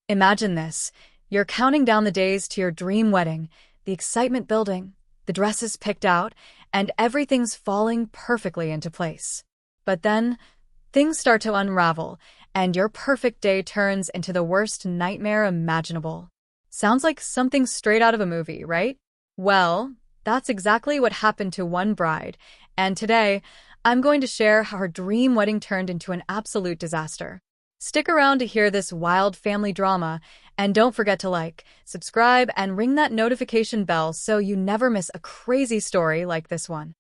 Imagine this. You're counting down the days to your dream wedding, the excitement building, the dresses picked out, and everything's falling perfectly into place. But then, things start to unravel, and your perfect day turns into the worst nightmare imaginable. Sounds like something straight out of a movie, right? Well, that's exactly what happened to one bride, and today, I'm going to share how her dream wedding turned into an absolute disaster. Stick around to hear this wild family drama, and don't forget to like, subscribe, and ring that notification bell so you never miss a crazy story like this one.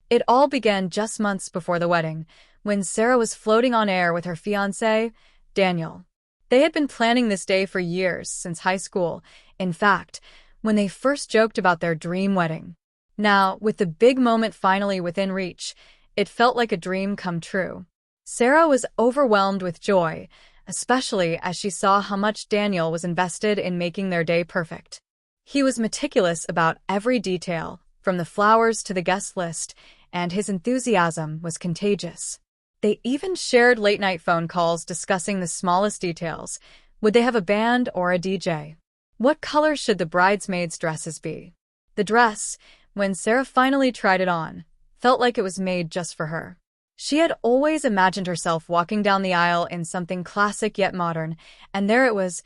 It all began just months before the wedding, when Sarah was floating on air with her fiancé, Daniel. They had been planning this day for years, since high school, in fact, when they first joked about their dream wedding. Now, with the big moment finally within reach, it felt like a dream come true. Sarah was overwhelmed with joy, especially as she saw how much Daniel was invested in making their day perfect. He was meticulous about every detail, from the flowers to the guest list, and his enthusiasm was contagious. They even shared late-night phone calls discussing the smallest details. Would they have a band or a DJ? What color should the bridesmaids' dresses be? The dress, when Sarah finally tried it on, felt like it was made just for her. She had always imagined herself walking down the aisle in something classic yet modern, and there it was,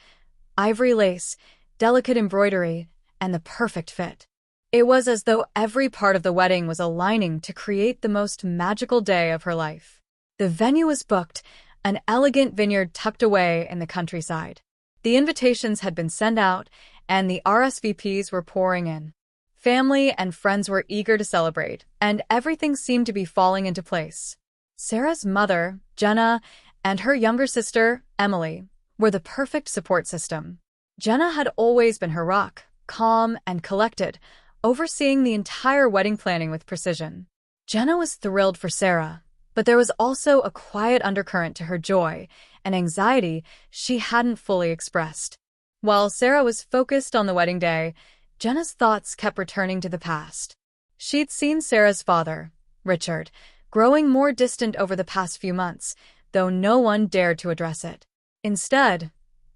ivory lace, delicate embroidery, and the perfect fit. It was as though every part of the wedding was aligning to create the most magical day of her life. The venue was booked, an elegant vineyard tucked away in the countryside. The invitations had been sent out, and the RSVPs were pouring in. Family and friends were eager to celebrate, and everything seemed to be falling into place. Sarah's mother, Jenna, and her younger sister, Emily, were the perfect support system. Jenna had always been her rock, calm and collected, overseeing the entire wedding planning with precision. Jenna was thrilled for Sarah, but there was also a quiet undercurrent to her joy and anxiety she hadn't fully expressed. While Sarah was focused on the wedding day, Jenna's thoughts kept returning to the past. She'd seen Sarah's father, Richard, growing more distant over the past few months, though no one dared to address it. Instead,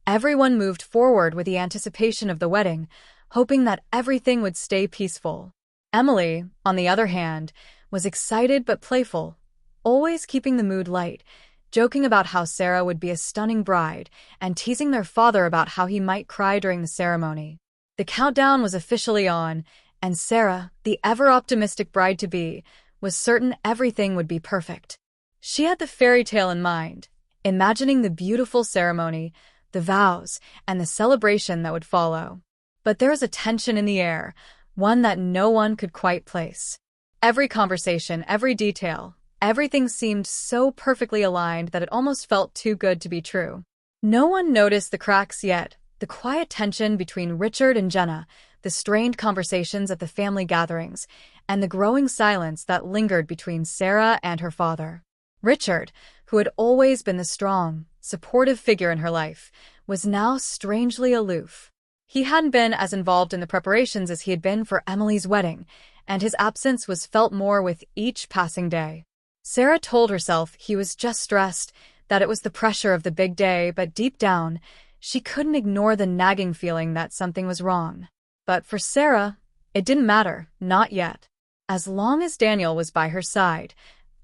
everyone moved forward with the anticipation of the wedding, hoping that everything would stay peaceful. Emily, on the other hand, was excited but playful, always keeping the mood light, joking about how Sarah would be a stunning bride and teasing their father about how he might cry during the ceremony. The countdown was officially on, and Sarah, the ever-optimistic bride-to-be, was certain everything would be perfect. She had the fairy tale in mind, imagining the beautiful ceremony, the vows, and the celebration that would follow. But there was a tension in the air, one that no one could quite place. Every conversation, every detail, everything seemed so perfectly aligned that it almost felt too good to be true. No one noticed the cracks yet, the quiet tension between Richard and Jenna, the strained conversations at the family gatherings, and the growing silence that lingered between Sarah and her father. Richard, who had always been the strong, supportive figure in her life, was now strangely aloof. He hadn't been as involved in the preparations as he had been for Emily's wedding, and his absence was felt more with each passing day. Sarah told herself he was just stressed, that it was the pressure of the big day, but deep down, she couldn't ignore the nagging feeling that something was wrong. But for Sarah, it didn't matter, not yet. As long as Daniel was by her side,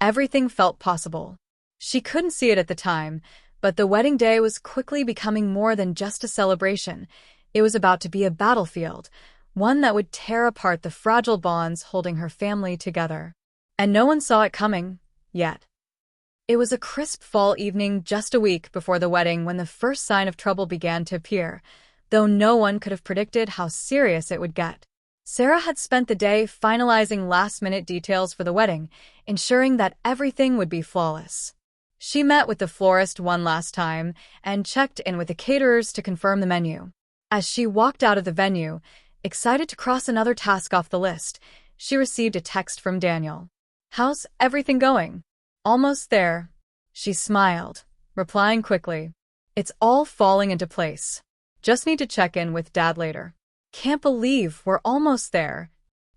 everything felt possible. She couldn't see it at the time, but the wedding day was quickly becoming more than just a celebration. It was about to be a battlefield, one that would tear apart the fragile bonds holding her family together. And no one saw it coming, yet. It was a crisp fall evening just a week before the wedding when the first sign of trouble began to appear, though no one could have predicted how serious it would get. Sarah had spent the day finalizing last-minute details for the wedding, ensuring that everything would be flawless. She met with the florist one last time and checked in with the caterers to confirm the menu. As she walked out of the venue, excited to cross another task off the list, she received a text from Daniel. "How's everything going?" "Almost there." She smiled, replying quickly. "It's all falling into place. Just need to check in with Dad later." "Can't believe we're almost there."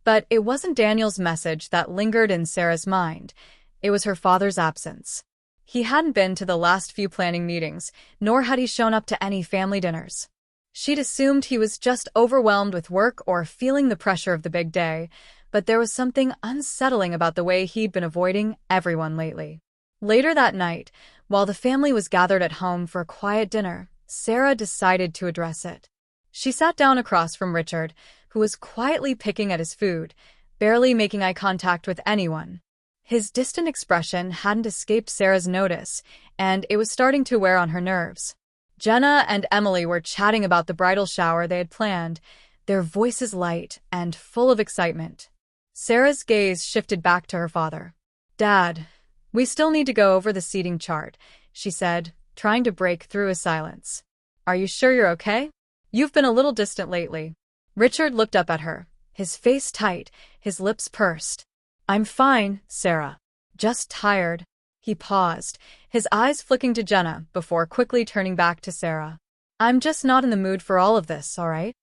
But it wasn't Daniel's message that lingered in Sarah's mind. It was her father's absence. He hadn't been to the last few planning meetings, nor had he shown up to any family dinners. She'd assumed he was just overwhelmed with work or feeling the pressure of the big day, but there was something unsettling about the way he'd been avoiding everyone lately. Later that night, while the family was gathered at home for a quiet dinner, Sarah decided to address it. She sat down across from Richard, who was quietly picking at his food, barely making eye contact with anyone. His distant expression hadn't escaped Sarah's notice, and it was starting to wear on her nerves. Jenna and Emily were chatting about the bridal shower they had planned, their voices light and full of excitement. Sarah's gaze shifted back to her father. "Dad, we still need to go over the seating chart," she said, trying to break through a silence. "Are you sure you're okay? You've been a little distant lately." Richard looked up at her, his face tight, his lips pursed. "I'm fine, Sarah. Just tired." He paused, his eyes flicking to Jenna before quickly turning back to Sarah. "I'm just not in the mood for all of this, all right?"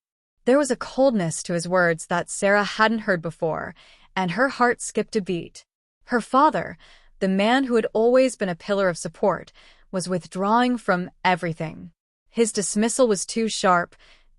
There was a coldness to his words that Sarah hadn't heard before, and her heart skipped a beat. Her father, the man who had always been a pillar of support, was withdrawing from everything. His dismissal was too sharp,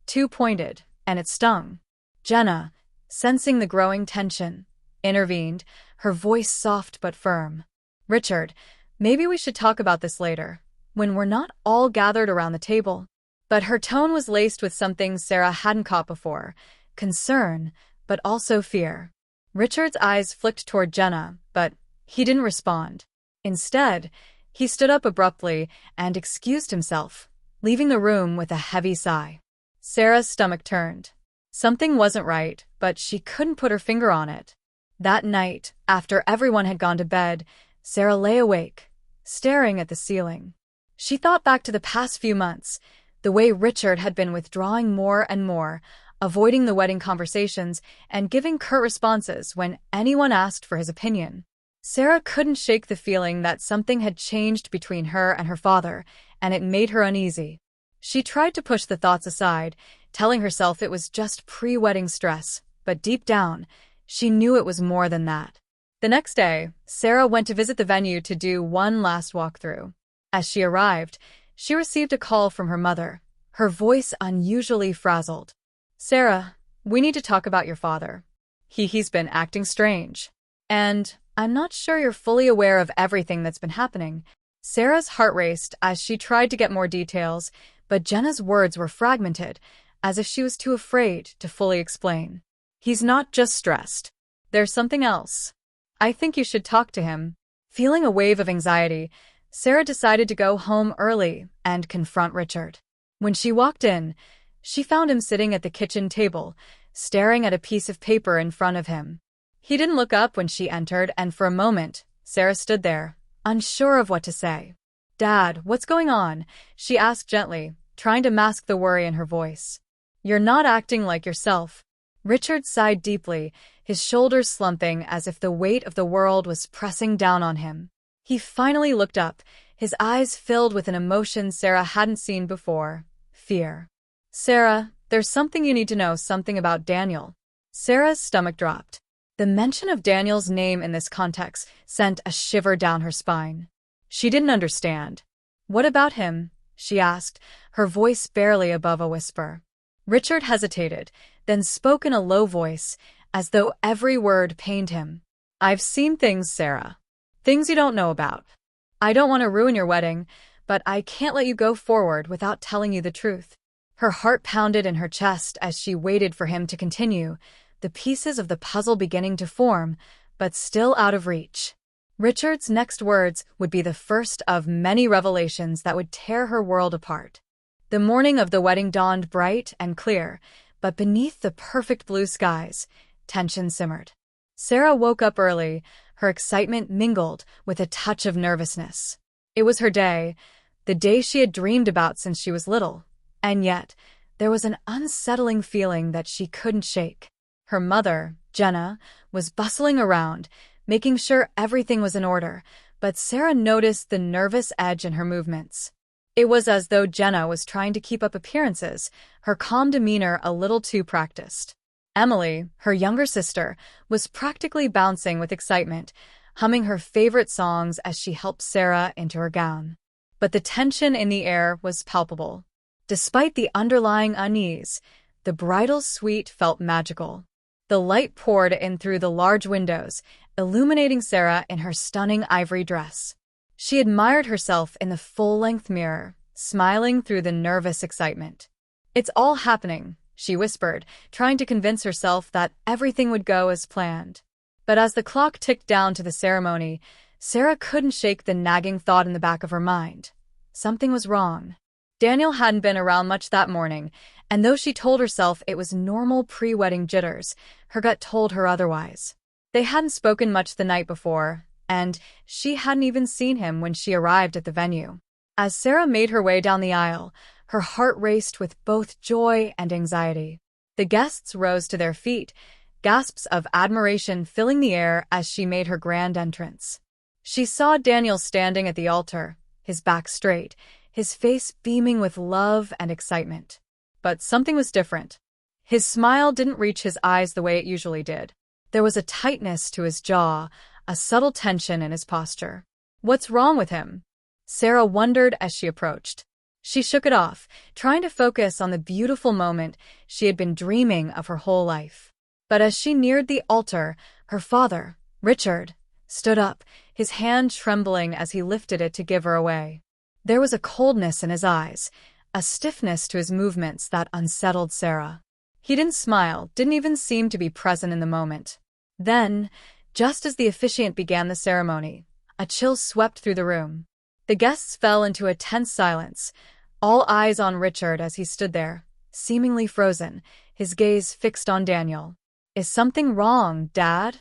too pointed, and it stung. Jenna, sensing the growing tension, intervened, her voice soft but firm. "Richard, maybe we should talk about this later, when we're not all gathered around the table." But her tone was laced with something Sarah hadn't caught before, concern, but also fear. Richard's eyes flicked toward Jenna, but he didn't respond. Instead, he stood up abruptly and excused himself, leaving the room with a heavy sigh. Sarah's stomach turned. Something wasn't right, but she couldn't put her finger on it. That night, after everyone had gone to bed, Sarah lay awake, staring at the ceiling. She thought back to the past few months, the way Richard had been withdrawing more and more, avoiding the wedding conversations, and giving curt responses when anyone asked for his opinion. Sarah couldn't shake the feeling that something had changed between her and her father, and it made her uneasy. She tried to push the thoughts aside, telling herself it was just pre-wedding stress, but deep down, she knew it was more than that. The next day, Sarah went to visit the venue to do one last walkthrough. As she arrived, she received a call from her mother, her voice unusually frazzled. "Sarah, we need to talk about your father. He's been acting strange. And I'm not sure you're fully aware of everything that's been happening." Sarah's heart raced as she tried to get more details, but Jenna's words were fragmented, as if she was too afraid to fully explain. "He's not just stressed. There's something else. I think you should talk to him." Feeling a wave of anxiety, Sarah decided to go home early and confront Richard. When she walked in, she found him sitting at the kitchen table, staring at a piece of paper in front of him. He didn't look up when she entered, and for a moment, Sarah stood there, unsure of what to say. "Dad, what's going on?" she asked gently, trying to mask the worry in her voice. "You're not acting like yourself." Richard sighed deeply, his shoulders slumping as if the weight of the world was pressing down on him. He finally looked up, his eyes filled with an emotion Sarah hadn't seen before: fear. "Sarah, there's something you need to know, something about Daniel." Sarah's stomach dropped. The mention of Daniel's name in this context sent a shiver down her spine. She didn't understand. "What about him?" she asked, her voice barely above a whisper. Richard hesitated, then spoke in a low voice, as though every word pained him. "I've seen things, Sarah. Things you don't know about. I don't want to ruin your wedding, but I can't let you go forward without telling you the truth." Her heart pounded in her chest as she waited for him to continue, the pieces of the puzzle beginning to form, but still out of reach. Richard's next words would be the first of many revelations that would tear her world apart. The morning of the wedding dawned bright and clear, but beneath the perfect blue skies, tension simmered. Sarah woke up early, her excitement mingled with a touch of nervousness. It was her day, the day she had dreamed about since she was little, and yet there was an unsettling feeling that she couldn't shake. Her mother, Jenna, was bustling around, making sure everything was in order, but Sarah noticed the nervous edge in her movements. It was as though Jenna was trying to keep up appearances, her calm demeanor a little too practiced. Emily, her younger sister, was practically bouncing with excitement, humming her favorite songs as she helped Sarah into her gown. But the tension in the air was palpable. Despite the underlying unease, the bridal suite felt magical. The light poured in through the large windows, illuminating Sarah in her stunning ivory dress. She admired herself in the full-length mirror, smiling through the nervous excitement. "It's all happening," she whispered, trying to convince herself that everything would go as planned. But as the clock ticked down to the ceremony, Sarah couldn't shake the nagging thought in the back of her mind. Something was wrong. Daniel hadn't been around much that morning, and though she told herself it was normal pre-wedding jitters, her gut told her otherwise. They hadn't spoken much the night before, and she hadn't even seen him when she arrived at the venue. As Sarah made her way down the aisle, her heart raced with both joy and anxiety. The guests rose to their feet, gasps of admiration filling the air as she made her grand entrance. She saw Daniel standing at the altar, his back straight, his face beaming with love and excitement. But something was different. His smile didn't reach his eyes the way it usually did. There was a tightness to his jaw, a subtle tension in his posture. "What's wrong with him?" Sarah wondered as she approached. She shook it off, trying to focus on the beautiful moment she had been dreaming of her whole life. But as she neared the altar, her father, Richard, stood up, his hand trembling as he lifted it to give her away. There was a coldness in his eyes, a stiffness to his movements that unsettled Sarah. He didn't smile, didn't even seem to be present in the moment. Then, just as the officiant began the ceremony, a chill swept through the room. The guests fell into a tense silence, all eyes on Richard as he stood there, seemingly frozen, his gaze fixed on Daniel. "Is something wrong, Dad?"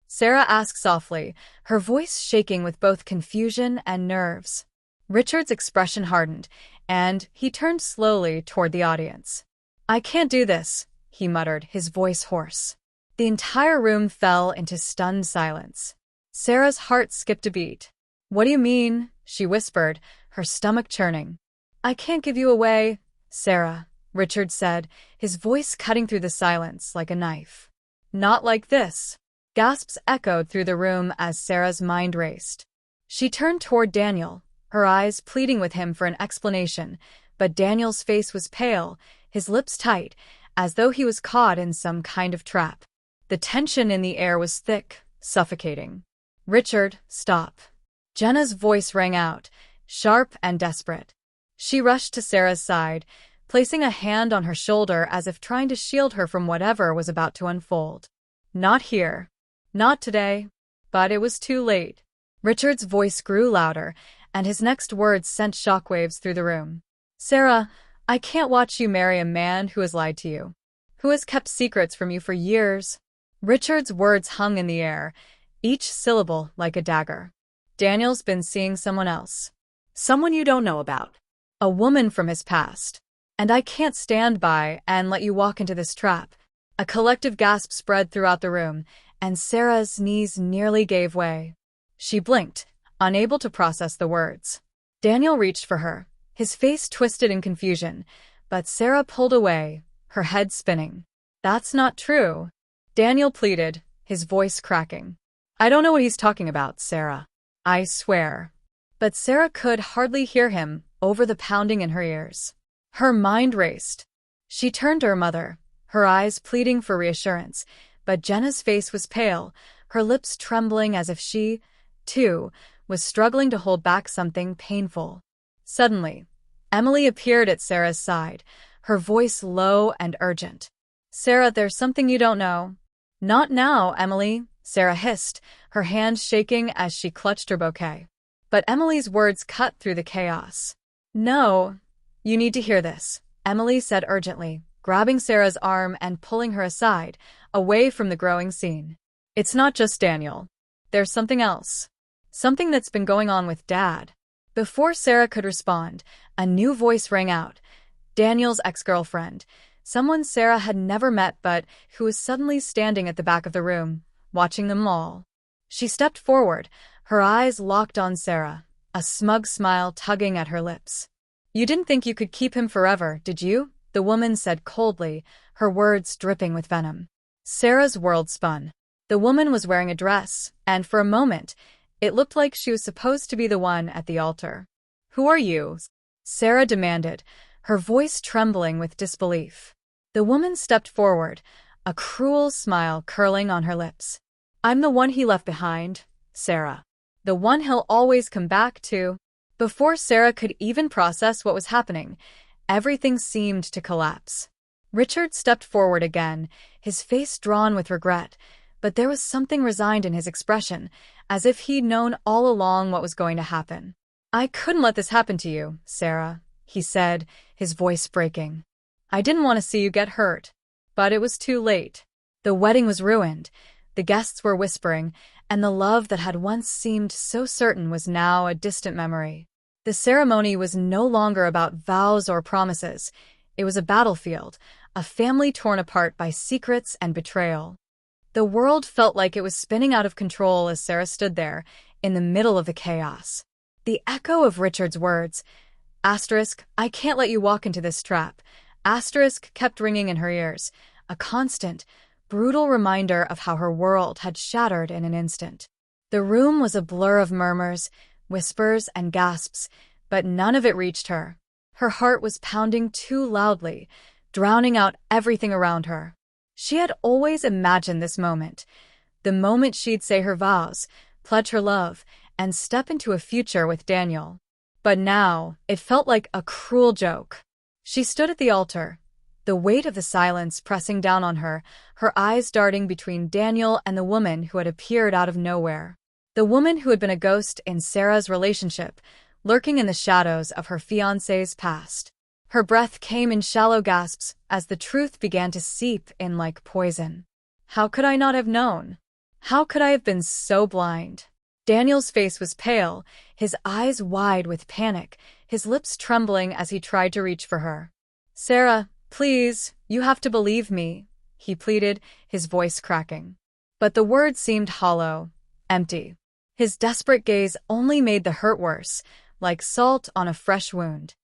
Sarah asked softly, her voice shaking with both confusion and nerves. Richard's expression hardened, and he turned slowly toward the audience. "I can't do this," he muttered, his voice hoarse. The entire room fell into stunned silence. Sarah's heart skipped a beat. "What do you mean?" she whispered, her stomach churning. "I can't give you away, Sarah," Richard said, his voice cutting through the silence like a knife. "Not like this." Gasps echoed through the room as Sarah's mind raced. She turned toward Daniel, her eyes pleading with him for an explanation, but Daniel's face was pale, his lips tight, as though he was caught in some kind of trap. The tension in the air was thick, suffocating. "Richard, stop." Jenna's voice rang out, sharp and desperate. She rushed to Sarah's side, placing a hand on her shoulder as if trying to shield her from whatever was about to unfold. "Not here. Not today." But it was too late. Richard's voice grew louder, and his next words sent shockwaves through the room. "Sarah, I can't watch you marry a man who has lied to you, who has kept secrets from you for years." Richard's words hung in the air, each syllable like a dagger. "Daniel's been seeing someone else. Someone you don't know about. A woman from his past. And I can't stand by and let you walk into this trap." A collective gasp spread throughout the room, and Sarah's knees nearly gave way. She blinked, unable to process the words. Daniel reached for her, his face twisted in confusion, but Sarah pulled away, her head spinning. "That's not true," Daniel pleaded, his voice cracking. "I don't know what he's talking about, Sarah. I swear." But Sarah could hardly hear him over the pounding in her ears. Her mind raced. She turned to her mother, her eyes pleading for reassurance, but Jenna's face was pale, her lips trembling as if she, too, was struggling to hold back something painful. Suddenly, Emily appeared at Sarah's side, her voice low and urgent. "Sarah, there's something you don't know." "Not now, Emily," Sarah hissed, her hand shaking as she clutched her bouquet. But Emily's words cut through the chaos. "No, you need to hear this," Emily said urgently, grabbing Sarah's arm and pulling her aside, away from the growing scene. "It's not just Daniel. There's something else. Something that's been going on with Dad." Before Sarah could respond, a new voice rang out. Daniel's ex-girlfriend, someone Sarah had never met but who was suddenly standing at the back of the room, watching them all. She stepped forward, her eyes locked on Sarah, a smug smile tugging at her lips. "You didn't think you could keep him forever, did you?" the woman said coldly, her words dripping with venom. Sarah's world spun. The woman was wearing a dress, and for a moment, it looked like she was supposed to be the one at the altar. "Who are you?" Sarah demanded, her voice trembling with disbelief. The woman stepped forward, a cruel smile curling on her lips. "I'm the one he left behind, Sarah. The one he'll always come back to." Before Sarah could even process what was happening, everything seemed to collapse. Richard stepped forward again, his face drawn with regret, but there was something resigned in his expression, as if he'd known all along what was going to happen. "I couldn't let this happen to you, Sarah," he said, his voice breaking. "I didn't want to see you get hurt. But it was too late." The wedding was ruined, the guests were whispering, and the love that had once seemed so certain was now a distant memory. The ceremony was no longer about vows or promises. It was a battlefield, a family torn apart by secrets and betrayal. The world felt like it was spinning out of control as Sarah stood there, in the middle of the chaos. The echo of Richard's words, "I can't let you walk into this trap," kept ringing in her ears, a constant, brutal reminder of how her world had shattered in an instant. The room was a blur of murmurs, whispers, and gasps, but none of it reached her. Her heart was pounding too loudly, drowning out everything around her. She had always imagined this moment, the moment she'd say her vows, pledge her love, and step into a future with Daniel. But now, it felt like a cruel joke. She stood at the altar, the weight of the silence pressing down on her, her eyes darting between Daniel and the woman who had appeared out of nowhere. The woman who had been a ghost in Sarah's relationship, lurking in the shadows of her fiancé's past. Her breath came in shallow gasps as the truth began to seep in like poison. How could I not have known? How could I have been so blind? Daniel's face was pale, his eyes wide with panic, his lips trembling as he tried to reach for her. "Sarah, please, you have to believe me," he pleaded, his voice cracking. But the words seemed hollow, empty. His desperate gaze only made the hurt worse, like salt on a fresh wound.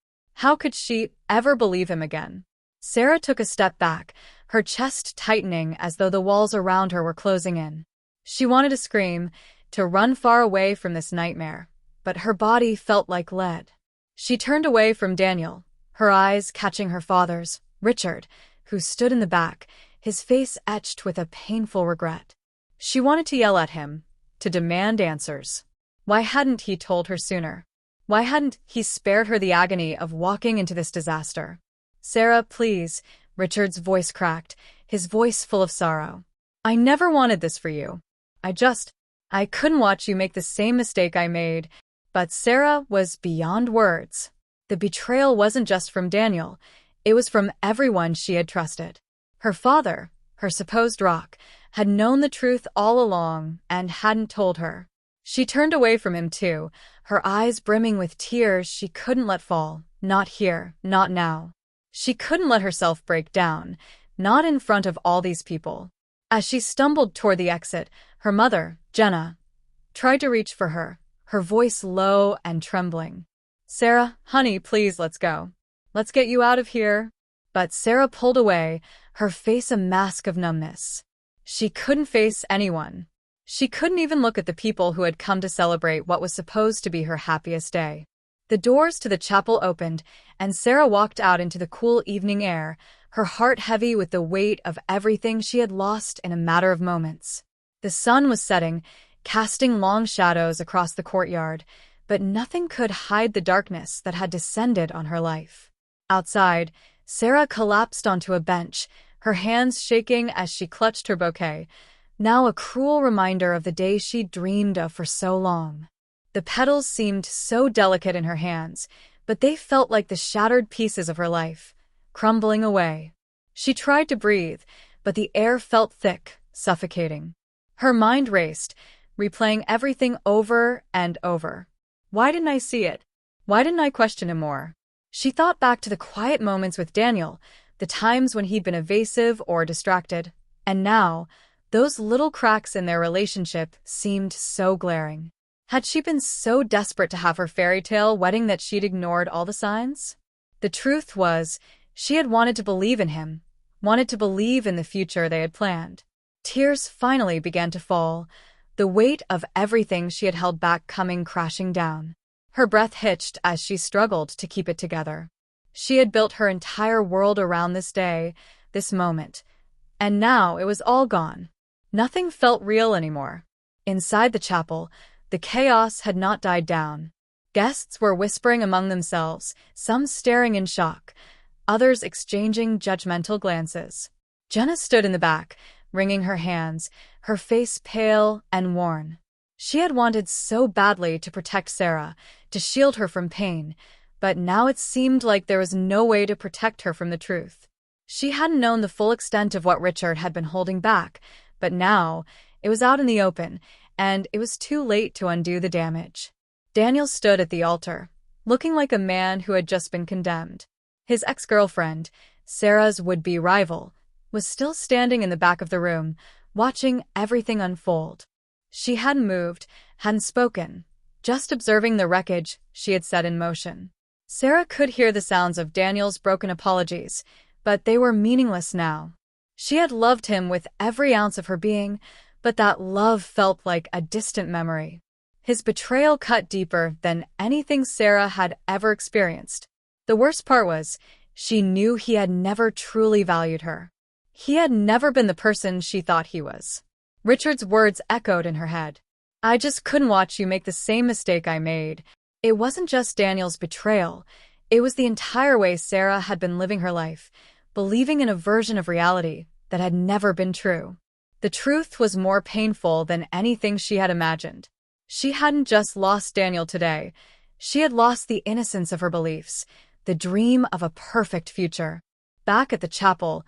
How could she ever believe him again? Sarah took a step back, her chest tightening as though the walls around her were closing in. She wanted to scream, to run far away from this nightmare, but her body felt like lead. She turned away from Daniel, her eyes catching her father's, Richard, who stood in the back, his face etched with a painful regret. She wanted to yell at him, to demand answers. Why hadn't he told her sooner? Why hadn't he spared her the agony of walking into this disaster? "Sarah, please," Richard's voice cracked, his voice full of sorrow. "I never wanted this for you. I couldn't watch you make the same mistake I made." But Sarah was beyond words. The betrayal wasn't just from Daniel, it was from everyone she had trusted. Her father, her supposed rock, had known the truth all along and hadn't told her. She turned away from him too, her eyes brimming with tears she couldn't let fall. Not here, not now. She couldn't let herself break down, not in front of all these people. As she stumbled toward the exit, her mother, Jenna, tried to reach for her, her voice low and trembling. "Sarah, honey, please, let's go. Let's get you out of here." But Sarah pulled away, her face a mask of numbness. She couldn't face anyone. She couldn't even look at the people who had come to celebrate what was supposed to be her happiest day. The doors to the chapel opened, and Sarah walked out into the cool evening air, her heart heavy with the weight of everything she had lost in a matter of moments. The sun was setting, casting long shadows across the courtyard, but nothing could hide the darkness that had descended on her life. Outside, Sarah collapsed onto a bench, her hands shaking as she clutched her bouquet, now a cruel reminder of the day she'd dreamed of for so long. The petals seemed so delicate in her hands, but they felt like the shattered pieces of her life, crumbling away. She tried to breathe, but the air felt thick, suffocating. Her mind raced, replaying everything over and over. Why didn't I see it? Why didn't I question him more? She thought back to the quiet moments with Daniel, the times when he'd been evasive or distracted, and now, those little cracks in their relationship seemed so glaring. Had she been so desperate to have her fairy tale wedding that she'd ignored all the signs? The truth was, she had wanted to believe in him, wanted to believe in the future they had planned. Tears finally began to fall, the weight of everything she had held back coming crashing down. Her breath hitched as she struggled to keep it together. She had built her entire world around this day, this moment, and now it was all gone. Nothing felt real anymore. Inside the chapel, the chaos had not died down. Guests were whispering among themselves, some staring in shock, others exchanging judgmental glances. Jenna stood in the back, wringing her hands, her face pale and worn. She had wanted so badly to protect Sarah, to shield her from pain, but now it seemed like there was no way to protect her from the truth. She hadn't known the full extent of what Richard had been holding back, but now it was out in the open, and it was too late to undo the damage. Daniel stood at the altar, looking like a man who had just been condemned. His ex-girlfriend, Sarah's would-be rival, was still standing in the back of the room, watching everything unfold. She hadn't moved, hadn't spoken, just observing the wreckage she had set in motion. Sarah could hear the sounds of Daniel's broken apologies, but they were meaningless now. She had loved him with every ounce of her being, but that love felt like a distant memory. His betrayal cut deeper than anything Sarah had ever experienced. The worst part was, she knew he had never truly valued her. He had never been the person she thought he was. Richard's words echoed in her head. I just couldn't watch you make the same mistake I made. It wasn't just Daniel's betrayal. It was the entire way Sarah had been living her life, believing in a version of reality that had never been true. The truth was more painful than anything she had imagined. She hadn't just lost Daniel today. She had lost the innocence of her beliefs, the dream of a perfect future. Back at the chapel,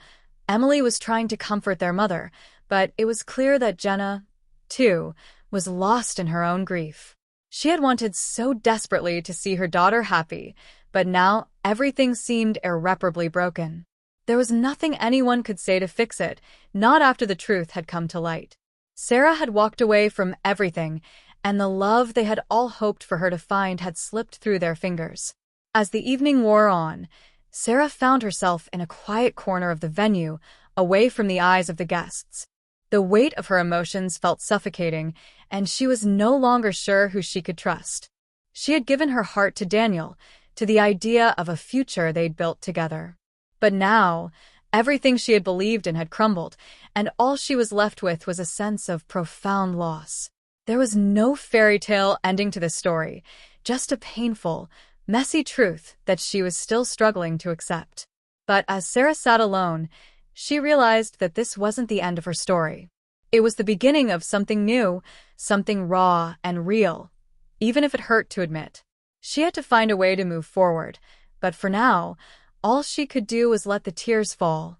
Emily was trying to comfort their mother, but it was clear that Jenna, too, was lost in her own grief. She had wanted so desperately to see her daughter happy, but now everything seemed irreparably broken. There was nothing anyone could say to fix it, not after the truth had come to light. Sarah had walked away from everything, and the love they had all hoped for her to find had slipped through their fingers. As the evening wore on, Sarah found herself in a quiet corner of the venue, away from the eyes of the guests. The weight of her emotions felt suffocating, and she was no longer sure who she could trust. She had given her heart to Daniel, to the idea of a future they'd built together. But now, everything she had believed in had crumbled, and all she was left with was a sense of profound loss. There was no fairy tale ending to this story, just a painful, messy truth that she was still struggling to accept. But as Sarah sat alone, she realized that this wasn't the end of her story. It was the beginning of something new, something raw and real, even if it hurt to admit. She had to find a way to move forward, but for now, all she could do was let the tears fall,